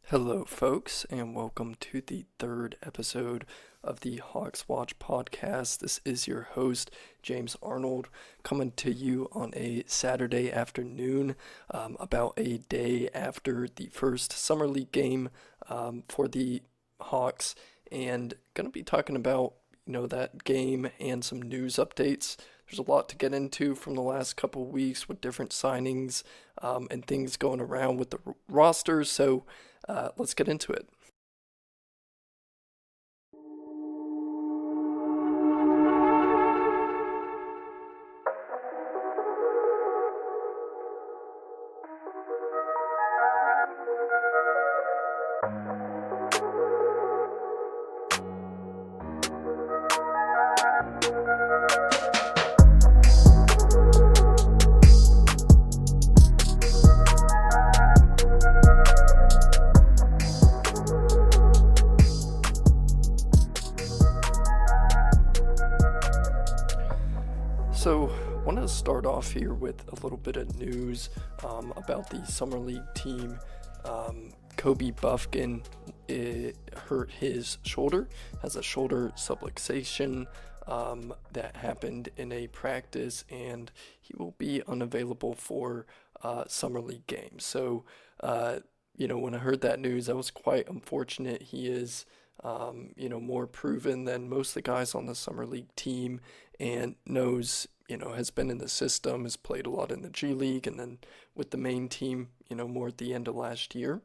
Hello, folks, and welcome to the third episode of the Hawks Watch podcast. This is your host, James Arnold, coming to you on a Saturday afternoon, about a day after the first Summer League game for the Hawks, and going to be talking about that game and some news updates. There's a lot to get into from the last couple of weeks with different signings and things going around with the roster. So let's get into it. So, I want to start off here with a little bit of news about the Summer League team. Kobe Buffkin hurt his shoulder, has a shoulder subluxation that happened in a practice, and he will be unavailable for Summer League games. So, when I heard that news, that was quite unfortunate. He is more proven than most of the guys on the Summer League team and knows, has been in the system, has played a lot in the G League and then with the main team, more at the end of last year.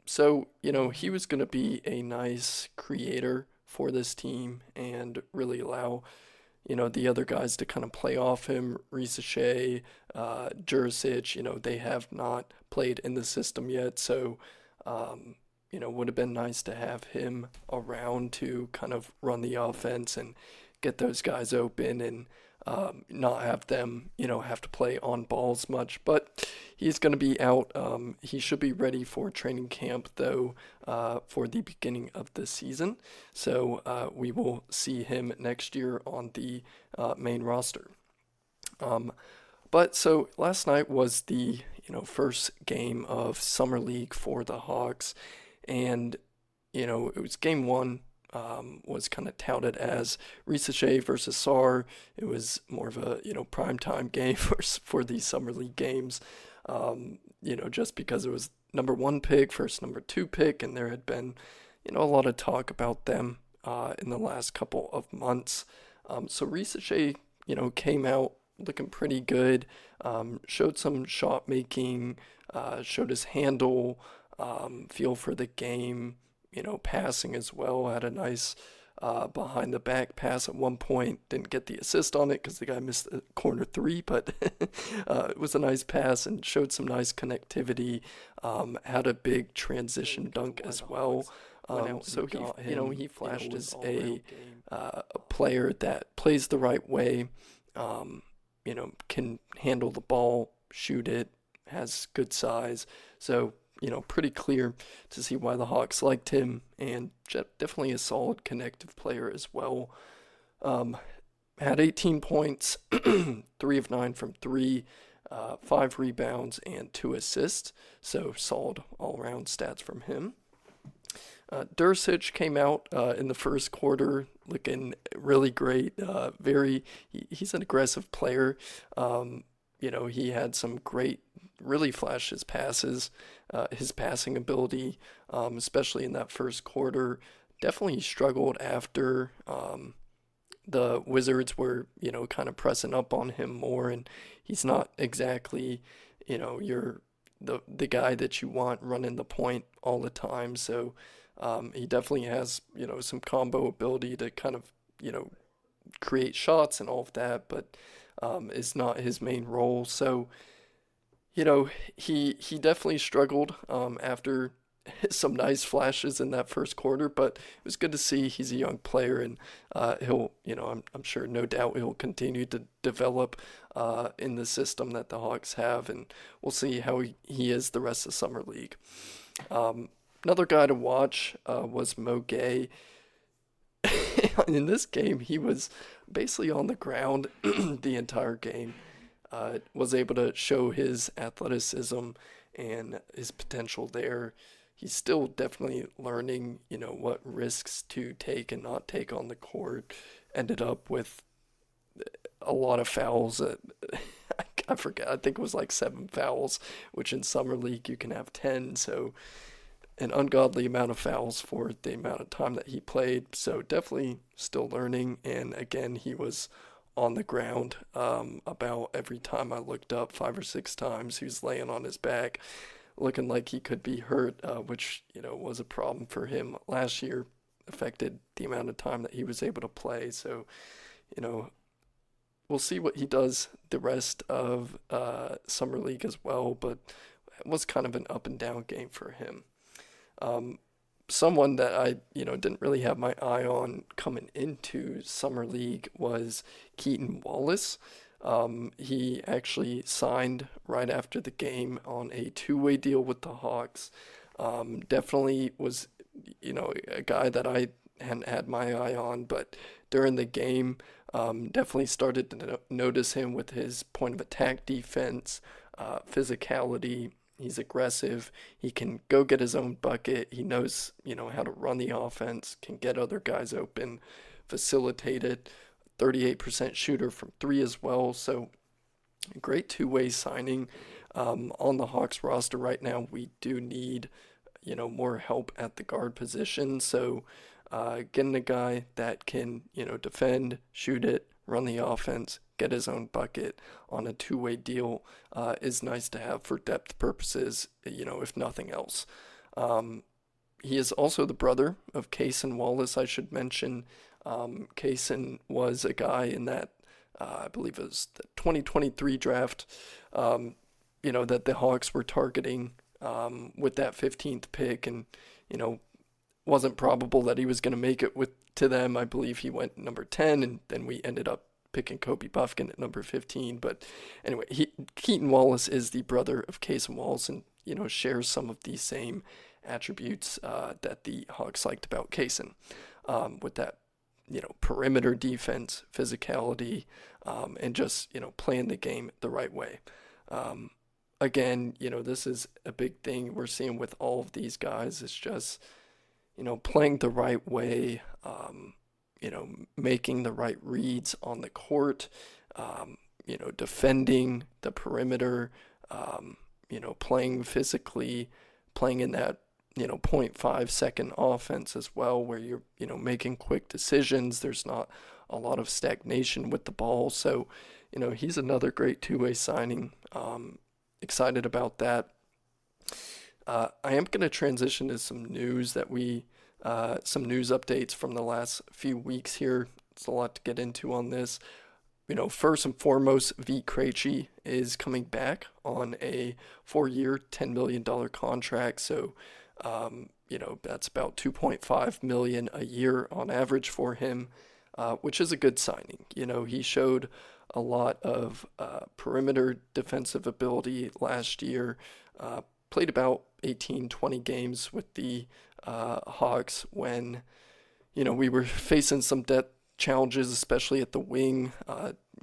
So, he was going to be a nice creator for this team and really allow, the other guys to kind of play off him. Risa Shea, Jurisic, they have not played in the system yet. So, would have been nice to have him around to kind of run the offense and get those guys open and not have them, have to play on balls much. But he's going to be out. He should be ready for training camp, though, for the beginning of the season. So we will see him next year on the main roster. But so last night was the, first game of Summer League for the Hawks. And, it was game one, was kind of touted as Risa Shea versus Sarr. It was more of a, primetime game for these Summer League games, just because it was number one pick versus number two pick. And there had been, a lot of talk about them in the last couple of months. So Risa Shea, came out looking pretty good, showed some shot making, showed his handle, feel for the game, passing as well. Had a nice behind the back pass at one point. Didn't get the assist on it because the guy missed the corner three, but it was a nice pass and showed some nice connectivity. Had a big transition dunk as well. So he flashed as a player that plays the right way, can handle the ball, shoot it, has good size. So, pretty clear to see why the Hawks liked him, and definitely a solid connective player as well. Had 18 points, 3 of 9 from 3, 5 rebounds, and 2 assists. So solid all-around stats from him. Jurisic came out in the first quarter looking really great. He's an aggressive player. He had some great, really flashed his passes, his passing ability, especially in that first quarter. Definitely struggled after the Wizards were, kind of pressing up on him more, and he's not exactly, you're the guy that you want running the point all the time. So he definitely has, some combo ability to kind of, create shots and all of that, but is not his main role. So, he definitely struggled after some nice flashes in that first quarter, but it was good to see. He's a young player, and he'll, I'm sure, no doubt, he'll continue to develop in the system that the Hawks have, and we'll see how he is the rest of Summer League. Another guy to watch was Mo Gay. In this game, he was basically on the ground the entire game. Was able to show his athleticism and his potential there. He's still definitely learning, what risks to take and not take on the court. Ended up with a lot of fouls. I forget. I think it was like 7 fouls, which in summer league you can have 10. So an ungodly amount of fouls for the amount of time that he played. So definitely still learning. And again, he was on the ground about every time I looked up, 5 or 6 times. He was laying on his back, looking like he could be hurt, which was a problem for him last year. Affected the amount of time that he was able to play. So you know we'll see what he does the rest of summer league as well. But it was kind of an up and down game for him. Um, Someone that I, didn't really have my eye on coming into summer league was Keaton Wallace. He actually signed right after the game on a two-way deal with the Hawks. Definitely was, a guy that I hadn't had my eye on, but during the game, definitely started to notice him with his point of attack defense, physicality. He's aggressive. He can go get his own bucket. He knows, how to run the offense, can get other guys open, facilitate it. 38% shooter from three as well. So great two-way signing. On the Hawks roster right now, we do need, more help at the guard position. So getting a guy that can, defend, shoot it, run the offense, get his own bucket on a two-way deal is nice to have for depth purposes, if nothing else. He is also the brother of Cason Wallace, I should mention. Cason was a guy in that, I believe it was the 2023 draft, that the Hawks were targeting with that 15th pick, and, you know, wasn't probable that he was going to make it to them. I believe he went number 10, and then we ended up picking Kobe Buffkin at number 15. But anyway, Keaton Wallace is the brother of Cason Wallace, and shares some of the same attributes that the Hawks liked about Cason, with that perimeter defense, physicality, and just playing the game the right way. Again, this is a big thing we're seeing with all of these guys. It's just playing the right way, making the right reads on the court, defending the perimeter, playing physically, playing in that, 0.5 second offense as well, where you're, making quick decisions. There's not a lot of stagnation with the ball. So, he's another great two-way signing. Excited about that. I am going to transition to some news some news updates from the last few weeks here. It's a lot to get into on this. First and foremost, Vit Krejci is coming back on a 4-year, $10 million contract. So, that's about $2.5 million a year on average for him, which is a good signing. He showed a lot of perimeter defensive ability last year. Played about 18, 20 games with the Hawks when, we were facing some depth challenges, especially at the wing.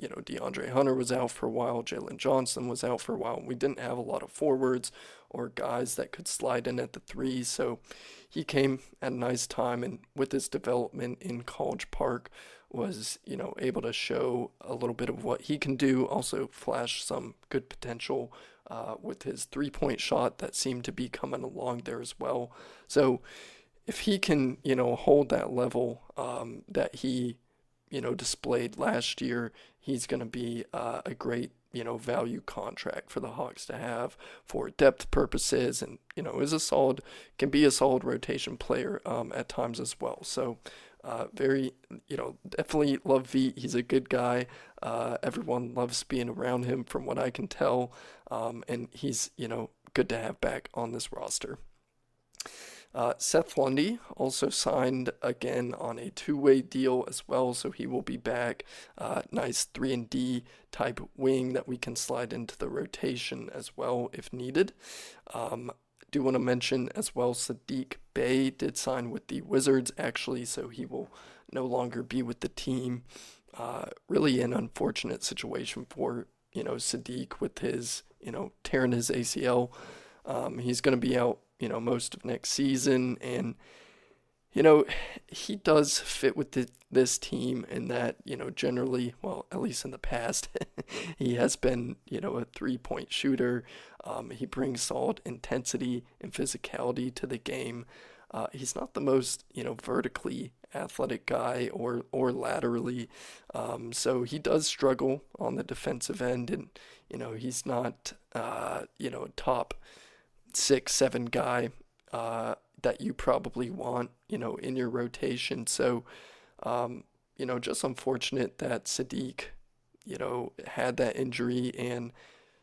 DeAndre Hunter was out for a while. Jalen Johnson was out for a while. We didn't have a lot of forwards or guys that could slide in at the three. So he came at a nice time, and with his development in College Park, was, able to show a little bit of what he can do. Also flash some good potential with his three-point shot that seemed to be coming along there as well. So if he can, hold that level that he, displayed last year, he's going to be a great, value contract for the Hawks to have for depth purposes, and, can be a solid rotation player at times as well. So very, definitely love Vit. He's a good guy. Everyone loves being around him from what I can tell. And he's, good to have back on this roster. Seth Lundy also signed again on a two-way deal as well, so he will be back. Nice 3-and-D type wing that we can slide into the rotation as well if needed. Do want to mention as well, Saddiq Bey did sign with the Wizards actually, so he will no longer be with the team. Really an unfortunate situation for, Saddiq with his, tearing his ACL. He's going to be out, most of next season, and you know, he does fit with this team in that, generally, well, at least in the past, he has been, a 3-point shooter. He brings solid intensity and physicality to the game. He's not the most, vertically athletic guy or laterally. So he does struggle on the defensive end, and, he's not, a top 6, 7 guy. That you probably want, in your rotation. So, just unfortunate that Sadiq, had that injury and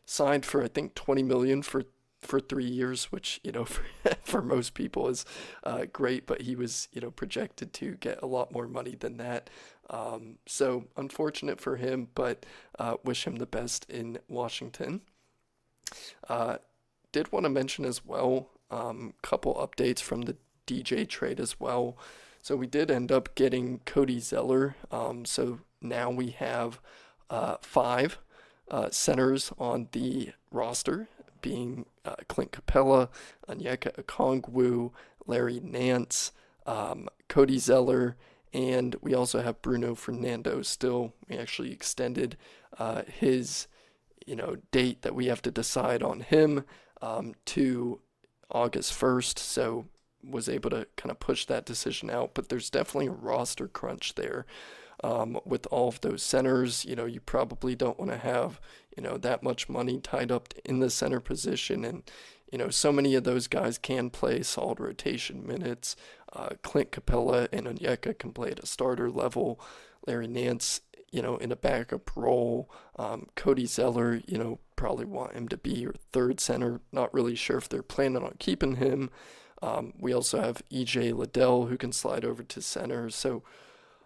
signed for I think 20 million for 3 years, which for most people is great, but he was projected to get a lot more money than that. So unfortunate for him, but wish him the best in Washington. Did want to mention as well, couple updates from the DJ trade as well. So we did end up getting Cody Zeller. So now we have 5 centers on the roster, being Clint Capella, Onyeka Okongwu, Larry Nance, Cody Zeller, and we also have Bruno Fernando still. We actually extended his date that we have to decide on him to August 1st, so was able to kind of push that decision out. But there's definitely a roster crunch there with all of those centers. You probably don't want to have that much money tied up in the center position, and so many of those guys can play solid rotation minutes. Clint Capella and Onyeka can play at a starter level. Larry Nance, in a backup role. Cody Zeller, probably want him to be your third center. Not really sure if they're planning on keeping him. We also have EJ Liddell who can slide over to center. So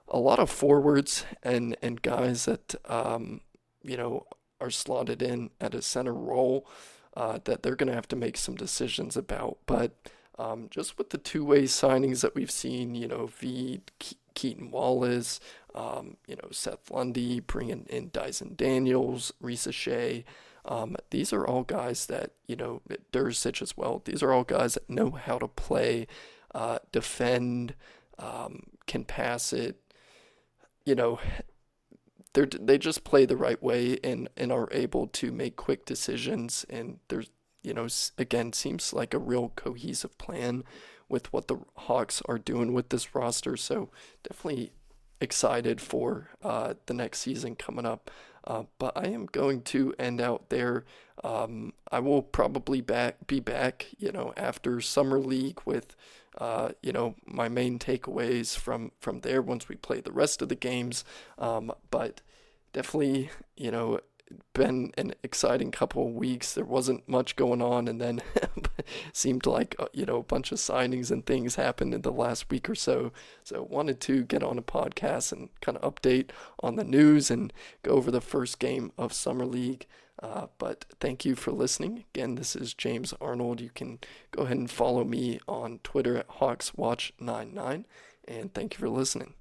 a lot of forwards and guys that, are slotted in at a center role that they're going to have to make some decisions about. But just with the two-way signings that we've seen, Veed, Keaton Wallace, Seth Lundy, bringing in Dyson Daniels, Risa Shea. These are all guys that, Dursic as well. These are all guys that know how to play, defend, can pass it. They just play the right way and are able to make quick decisions. And there's, again, seems like a real cohesive plan with what the Hawks are doing with this roster. So definitely excited for the next season coming up. But I am going to end out there. I will probably be back, after Summer League with, my main takeaways from there once we play the rest of the games. But definitely, been an exciting couple of weeks. There wasn't much going on, and then seemed like a bunch of signings and things happened in the last week or so. So wanted to get on a podcast and kind of update on the news and go over the first game of Summer League. But thank you for listening. Again, this is James Arnold. You can go ahead and follow me on Twitter at HawksWatch99, and thank you for listening.